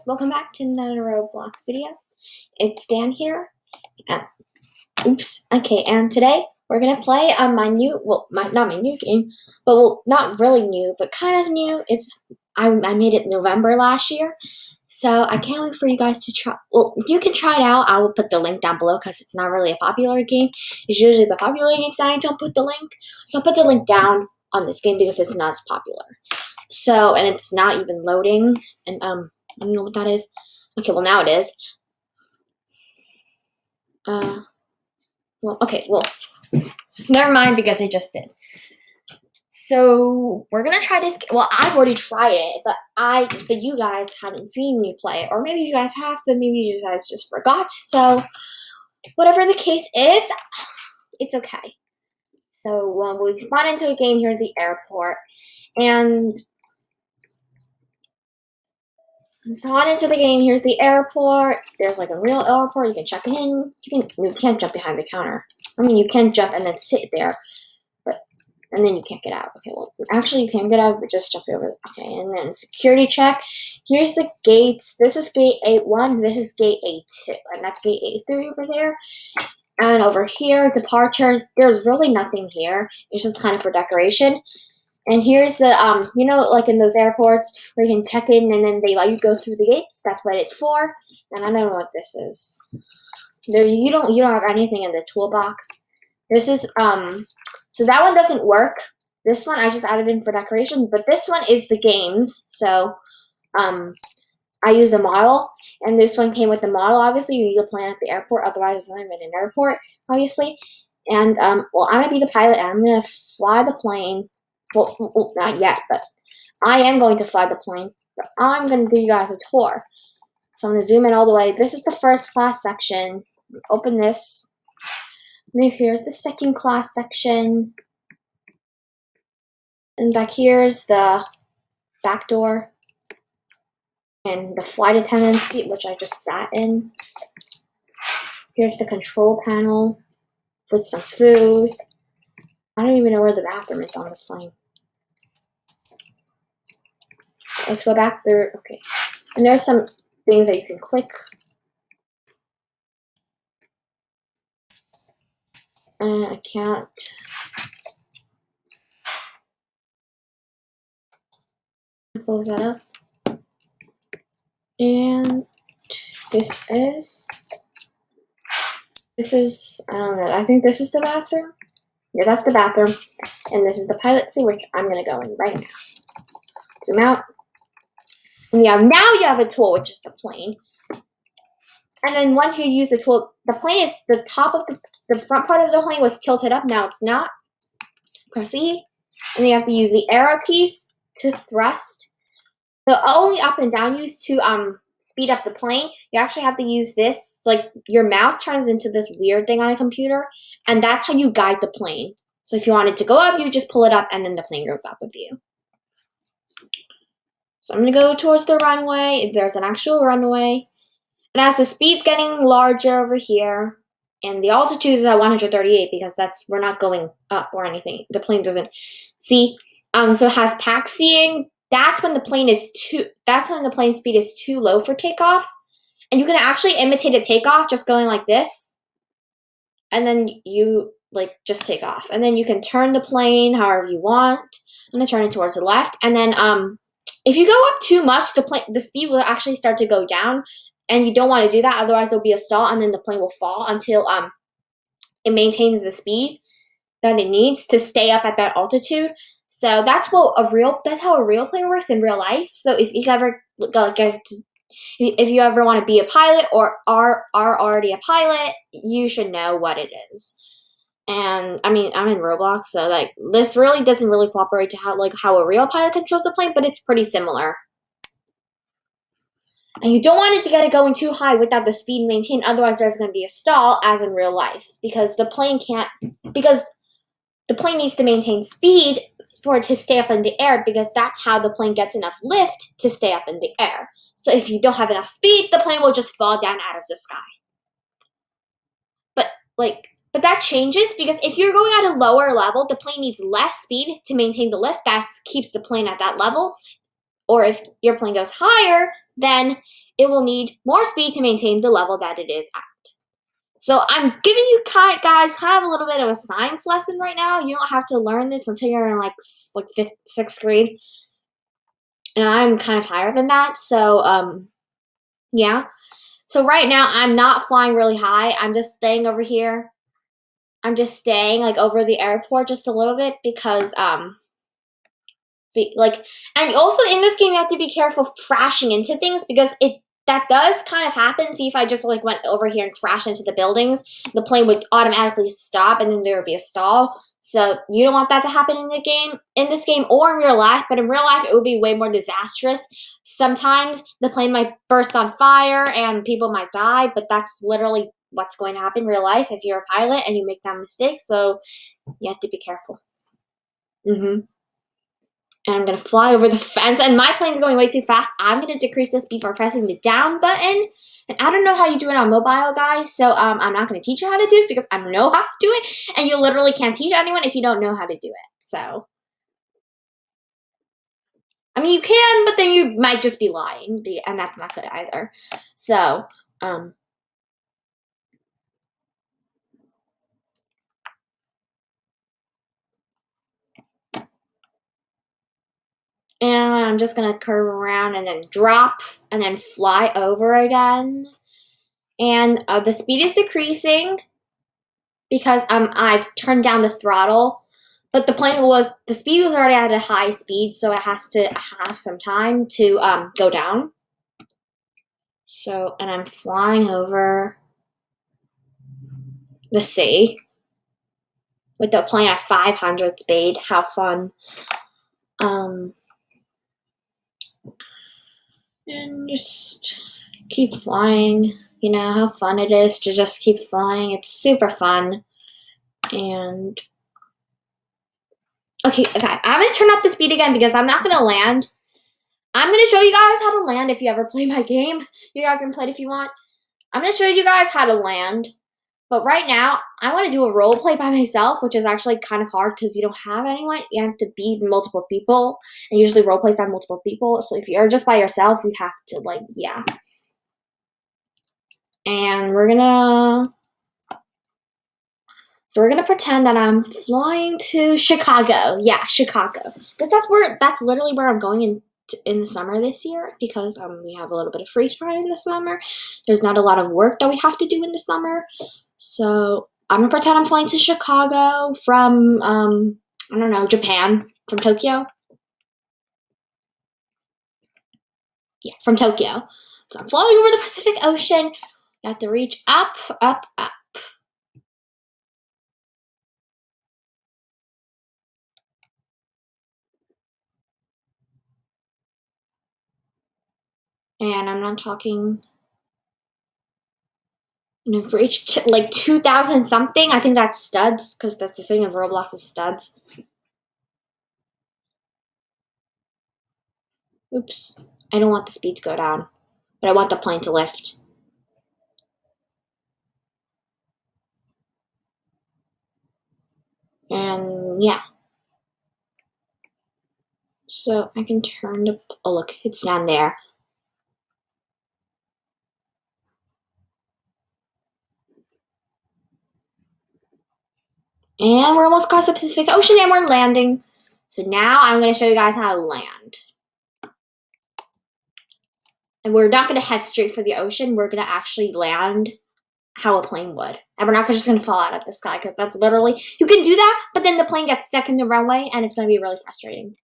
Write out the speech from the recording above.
welcome back to another Roblox video. It's Dan here. And today we're gonna play my new, not my new game, but not really new, but kind of new. I made it November last year, so I can't wait for you guys to try. Well, you can try it out. I will put the link down below because it's not really a popular game. It's usually the popular games that I don't put the link, so I'll put the link down on this game because it's not as popular. So, and it's not even loading, and I don't know what that is. Okay, well now it is. Never mind because I just did. So we're gonna try this. Well, I've already tried it, but you guys haven't seen me play it, or maybe you guys have, but maybe you guys just forgot. So whatever the case is, it's okay. So when we spawn into a game, here's the airport, and spawn into the game. Here's the airport. There's like a real airport. You can check in. You can't jump behind the counter. I mean, you can jump and then sit there, and then you can't get out. Okay, well, actually you can get out, but just jump over. Okay, and then security check. Here's the gates. This is gate A1. This is gate A2, and that's gate A3 over there. And over here, departures. There's really nothing here. It's just kind of for decoration. And here's the, like in those airports where you can check in and then they let you go through the gates. That's what it's for. And I don't know what this is. You don't have anything in the toolbox. This is, so that one doesn't work. This one I just added in for decoration, but this one is the games. So, I use the model, and this one came with the model. Obviously, you need to plan at the airport, otherwise it's not even an airport, obviously. And, well, I'm going to be the pilot, and I'm going to fly the plane. Well, not yet, but I am going to fly the plane. But I'm going to give you guys a tour. So I'm going to zoom in all the way. This is the first class section. Open this. And here's the second class section. And back here's the back door. And the flight attendant seat, which I just sat in. Here's the control panel with some food. I don't even know where the bathroom is on this plane. Let's go back there. Okay. And there are some things that you can click. And I can't. Close that up. And this is, I don't know, I think this is the bathroom. Yeah, that's the bathroom. And this is the pilot seat, which I'm going to go in right now. Zoom out. And yeah, now you have a tool, which is the plane. And then once you use the tool, the plane is, the top of the front part of the plane was tilted up. Now it's not. Press E. And then you have to use the arrow keys to thrust. The only up and down use to speed up the plane. You actually have to use this, like your mouse turns into this weird thing on a computer, and that's how you guide the plane. So if you want it to go up, you just pull it up and then the plane goes up with you. So I'm going to go towards the runway. There's an actual runway. And as the speed's getting larger over here, and the altitude is at 138 because we're not going up or anything. The plane doesn't see. So it has taxiing. That's when the plane speed is too low for takeoff. And you can actually imitate a takeoff just going like this. And then you just take off. And then you can turn the plane however you want. I'm going to turn it towards the left. And then if you go up too much, the speed will actually start to go down. And you don't want to do that. Otherwise there'll be a stall and then the plane will fall until it maintains the speed that it needs to stay up at that altitude. So that's how a real plane works in real life. So if you ever want to be a pilot or are already a pilot, you should know what it is. And I mean, I'm in Roblox, so this really doesn't really cooperate to how a real pilot controls the plane, but it's pretty similar. And you don't want it to get it going too high without the speed maintained. Otherwise, there's going to be a stall, as in real life, because the plane needs to maintain speed for it to stay up in the air, because that's how the plane gets enough lift to stay up in the air. So if you don't have enough speed, the plane will just fall down out of the sky. But that changes because if you're going at a lower level, the plane needs less speed to maintain the lift. That keeps the plane at that level. Or if your plane goes higher, then it will need more speed to maintain the level that it is at. So I'm giving you guys kind of a little bit of a science lesson right now. You don't have to learn this until you're in like 5th, 6th grade. And I'm kind of higher than that. So, yeah. So right now I'm not flying really high. I'm just staying over here. I'm just staying like over the airport just a little bit because, see, like, and also in this game you have to be careful of crashing into things because that does kind of happen. See, if I just like went over here and crashed into the buildings, the plane would automatically stop and then there would be a stall. So you don't want that to happen in this game or in real life, but in real life it would be way more disastrous. Sometimes the plane might burst on fire and people might die, but that's literally what's going to happen in real life if you're a pilot and you make that mistake. So you have to be careful. And I'm going to fly over the fence. And my plane's going way too fast. I'm going to decrease the speed by pressing the down button. And I don't know how you do it on mobile, guys. So I'm not going to teach you how to do it because I don't know how to do it. And you literally can't teach anyone if you don't know how to do it. So, I mean, you can, but then you might just be lying. And that's not good either. So, and I'm just going to curve around and then drop and then fly over again. And the speed is decreasing because I've turned down the throttle. But the speed was already at a high speed, so it has to have some time to go down. So, and I'm flying over the sea with the plane at 500 speed. How fun. And just keep flying. You know how fun it is to just keep flying. It's super fun. And okay, I'm gonna turn up the speed again because I'm not gonna land. I'm gonna show you guys how to land if you ever play my game. You guys can play it if you want. I'm gonna show you guys how to land. But right now, I want to do a role play by myself, which is actually kind of hard because you don't have anyone. You have to beat multiple people, and usually role plays are multiple people. So if you're just by yourself, you have to yeah. And we're gonna pretend that I'm flying to Chicago. Yeah, Chicago, because that's literally where I'm going in the summer this year because we have a little bit of free time in the summer. There's not a lot of work that we have to do in the summer. So I'm gonna pretend I'm flying to Chicago from I don't know, Japan, from Tokyo. Yeah, from Tokyo. So I'm flying over the Pacific Ocean. You have to reach up, up, up. And I'm not talking. And I've reached like 2,000 something. I think that's studs because that's the thing of Roblox is studs. Oops. I don't want the speed to go down, but I want the plane to lift. And yeah. So I can turn the, oh look, it's down there. And we're almost across the Pacific Ocean and we're landing. So now I'm going to show you guys how to land. And we're not going to head straight for the ocean. We're going to actually land how a plane would. And we're not just going to fall out of the sky because that's literally, you can do that, but then the plane gets stuck in the runway and it's going to be really frustrating.